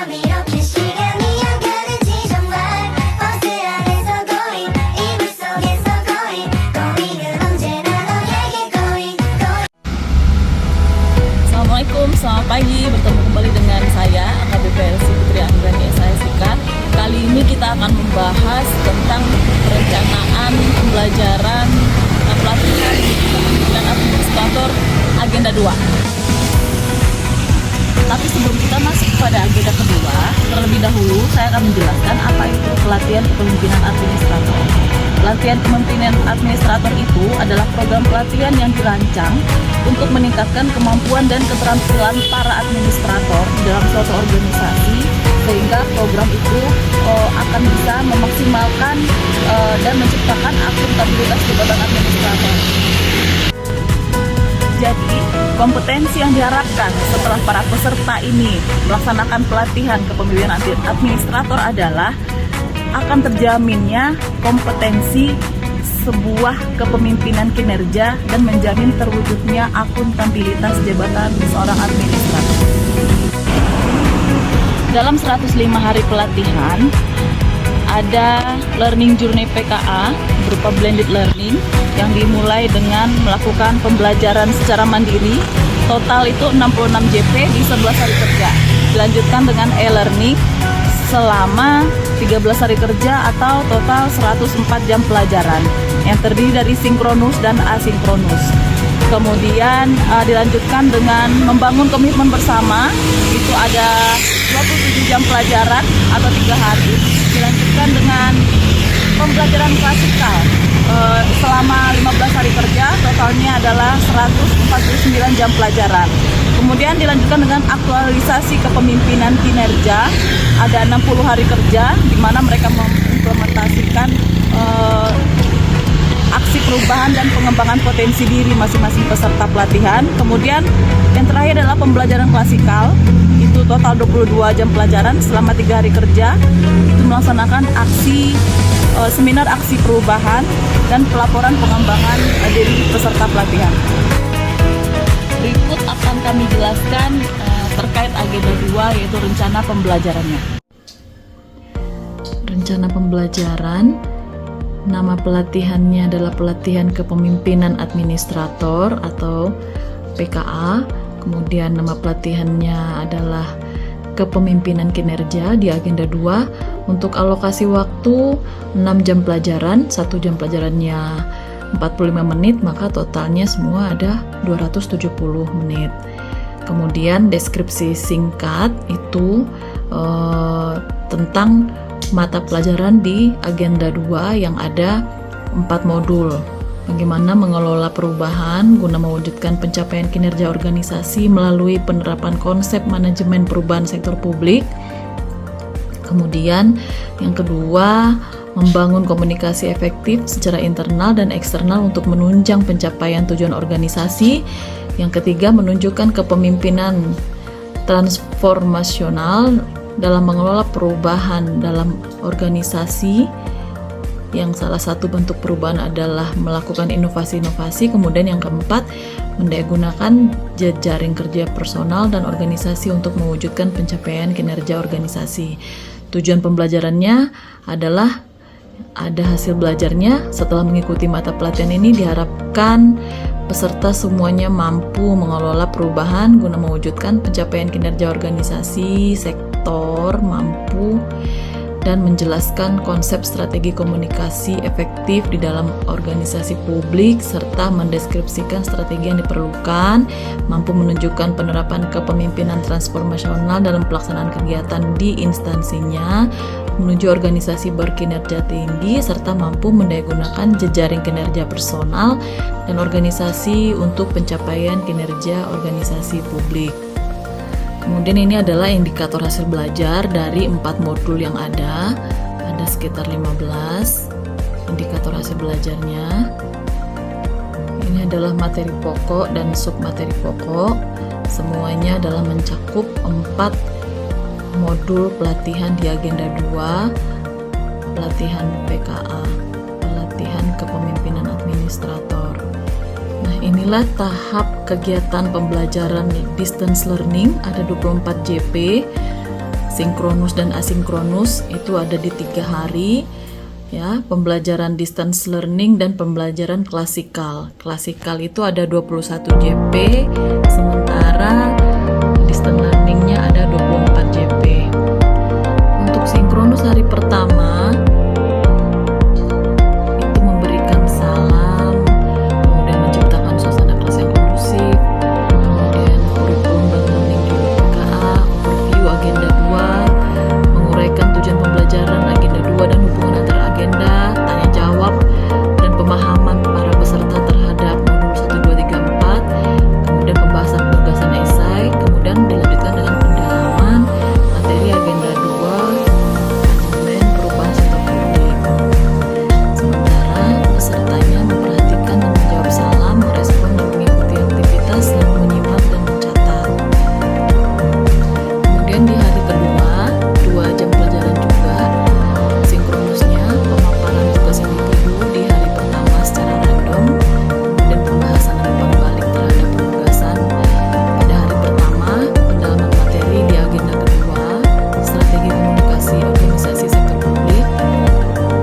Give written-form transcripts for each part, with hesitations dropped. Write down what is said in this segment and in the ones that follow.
밤 이렇게 시간이 안 가는지 정말 버스 안에서 going 이불 속에서 going은 언제나 너에게 going. Assalamualaikum, selamat pagi. Bertemu kembali dengan saya AKBP Putri Anggrani SIK. Kali ini kita akan membahas tentang perencanaan pembelajaran dan pelatihan dan administrator agenda 2. Tapi sebelum kita masuk pada agenda kedua, terlebih dahulu saya akan menjelaskan apa itu pelatihan kepemimpinan administrator. Pelatihan kepemimpinan administrator itu adalah program pelatihan yang dirancang untuk meningkatkan kemampuan dan keterampilan para administrator dalam suatu organisasi, sehingga program itu akan bisa memaksimalkan dan menciptakan akuntabilitas jabatan administrator. Jadi, kompetensi yang diharapkan setelah para peserta ini melaksanakan pelatihan kepemimpinan administrator adalah akan terjaminnya kompetensi sebuah kepemimpinan kinerja dan menjamin terwujudnya akuntabilitas jabatan seorang administrator. Dalam 105 hari pelatihan, ada learning journey PKA berupa blended learning yang dimulai dengan melakukan pembelajaran secara mandiri. Total itu 66 JP di 11 hari kerja. Dilanjutkan dengan e-learning selama 13 hari kerja atau total 104 jam pelajaran yang terdiri dari sinkronus dan asinkronus. Kemudian dilanjutkan dengan membangun komitmen bersama, itu ada 27 jam pelajaran atau 3 hari. Dilanjutkan dengan pembelajaran klasikal selama 15 hari kerja, totalnya adalah 149 jam pelajaran. Kemudian dilanjutkan dengan aktualisasi kepemimpinan kinerja, ada 60 hari kerja di mana mereka mengimplementasikan aksi perubahan dan pengembangan potensi diri masing-masing peserta pelatihan. Kemudian yang terakhir adalah pembelajaran klasikal, itu total 22 jam pelajaran selama 3 hari kerja, itu melaksanakan aksi seminar aksi perubahan dan pelaporan pengembangan diri peserta pelatihan. Berikut akan kami jelaskan terkait agenda 2, yaitu rencana pembelajarannya. Rencana pembelajaran, nama pelatihannya adalah pelatihan kepemimpinan administrator atau PKA. Kemudian nama pelatihannya adalah kepemimpinan kinerja di agenda 2. Untuk alokasi waktu 6 jam pelajaran, 1 jam pelajarannya 45 menit, maka totalnya semua ada 270 menit. Kemudian deskripsi singkat itu tentang mata pelajaran di agenda 2 yang ada 4 modul. Bagaimana mengelola perubahan guna mewujudkan pencapaian kinerja organisasi melalui penerapan konsep manajemen perubahan sektor publik. Kemudian yang kedua, membangun komunikasi efektif secara internal dan eksternal untuk menunjang pencapaian tujuan organisasi. Yang ketiga, menunjukkan kepemimpinan transformasional dalam mengelola perubahan dalam organisasi, yang salah satu bentuk perubahan adalah melakukan inovasi-inovasi. Kemudian yang keempat, mendayagunakan jejaring kerja personal dan organisasi untuk mewujudkan pencapaian kinerja organisasi. Tujuan pembelajarannya adalah ada hasil belajarnya. Setelah mengikuti mata pelatihan ini, diharapkan peserta semuanya mampu mengelola perubahan guna mewujudkan pencapaian kinerja organisasi, sektor, mampu dan menjelaskan konsep strategi komunikasi efektif di dalam organisasi publik, serta mendeskripsikan strategi yang diperlukan, mampu menunjukkan penerapan kepemimpinan transformasional dalam pelaksanaan kegiatan di instansinya, menuju organisasi berkinerja tinggi, serta mampu mendayagunakan jejaring kinerja personal dan organisasi untuk pencapaian kinerja organisasi publik. Kemudian ini adalah indikator hasil belajar dari 4 modul yang ada sekitar 15 indikator hasil belajarnya. Ini adalah materi pokok dan submateri pokok. Semuanya adalah mencakup 4 modul pelatihan di agenda 2, pelatihan PKA, pelatihan kepemimpinan administrator. Nah, inilah tahap kegiatan pembelajaran distance learning, ada 24 JP. sinkronus dan asinkronus itu ada di 3 hari. Ya, pembelajaran distance learning dan pembelajaran klasikal. Klasikal itu ada 21 JP, sementara distance learningnya ada 24 JP. Untuk sinkronus hari pertama itu memberikan salam, kemudian menciptakan suasana kelas yang kondusif, kemudian kurikulum dan learning di PKA, overview agenda 2, menguraikan tujuan pembelajaran agenda 2 dan hubungan antara agenda, tanya jawab, dan pemahaman para peserta terhadap modul 1, 2, 3, 4, kemudian pembahasan penugasan esai, kemudian dilanjutkan dengan pendalaman materi agenda 2, manajemen perubahan sektor publik. Sementara pesertanya memperhatikan dan menjawab salam, merespon dan mengikuti aktivitas, lalu menyimak dan mencatat. Kemudian di hari kedua, 2 jam pelajaran juga. Sinkronusnya pemaparan tugas individu di hari pertama secara random, kemudian pembahasan dan umpan balik terhadap penugasan pada hari pertama, pendalaman materi di agenda kedua, strategi komunikasi organisasi sektor publik,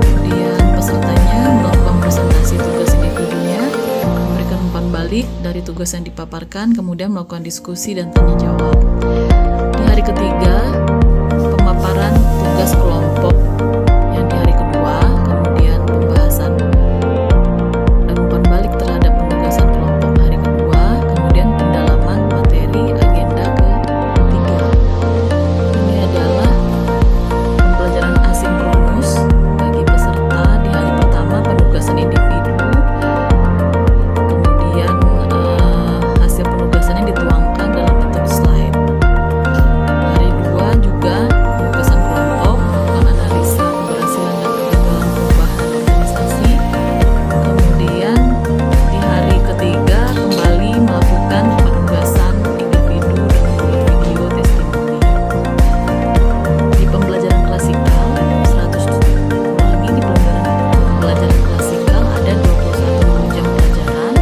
kemudian pesertanya melakukan presentasi tugas individunya, memberikan umpan balik dari tugas yang dipaparkan, kemudian melakukan diskusi dan tanya jawab. Di hari ketiga, pemaparan tugas kelompok yang di hari kedua, kemudian pembahasan dan umpan balik terhadap penugasan kelompok hari kedua, kemudian pendalaman materi agenda ketiga. Ini adalah pembelajaran asinkronus bagi peserta di hari pertama, penugasan individu, kemudian hasil penugasannya dituangkan dalam bentuk slide. Hari 2 juga penugasan kelompok, menganalisa keberhasilan dan kegagalan perubahan organisasi. Kemudian di hari ketiga kembali melakukan penugasan individu dengan membuat video testimoni. Di pembelajaran klasikal 100 ulangi, di pembelajaran klasikal ada 21 jam pelajaran.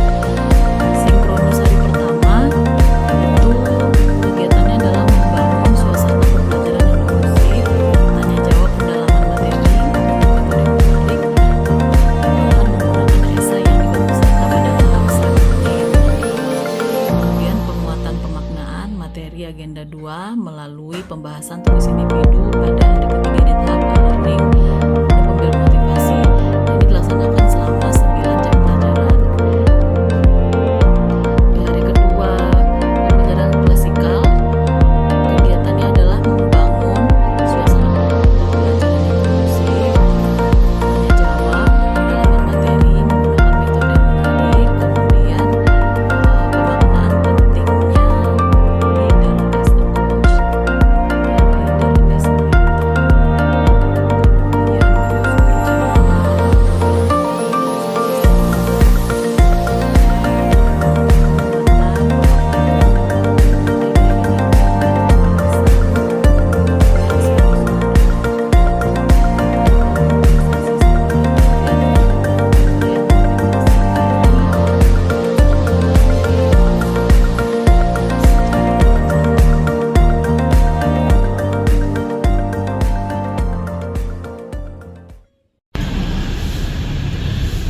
Sinkronus hari pertama itu kegiatannya adalah membangun suasana pembelajaran yang kondusif, tanya jawab, pendalaman materi, metode menarik, menggunakan esai yang dibuat peserta pada tahap strategi. Kemudian penguatan pemaknaan materi agenda 2 melalui pembahasan tugas individu pada hari ketiga di tahap learning untuk memberi motivasi. Ini dilaksanakan selama 9 jam pelajaran. Di hari kedua pembelajaran klasikal, kegiatannya adalah membangun suasana pembelajaran yang kondusif, tanya jawab, pendalaman materi, menggunakan metode yang menarik, kemudian pemaknaan pentingnya leader as a coach, leader as a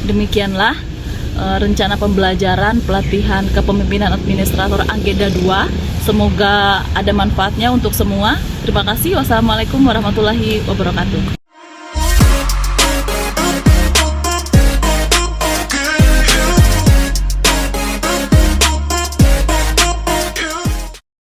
Demikianlah rencana pembelajaran pelatihan kepemimpinan administrator agenda 2. Semoga ada manfaatnya untuk semua. Terima kasih. Wassalamualaikum warahmatullahi wabarakatuh.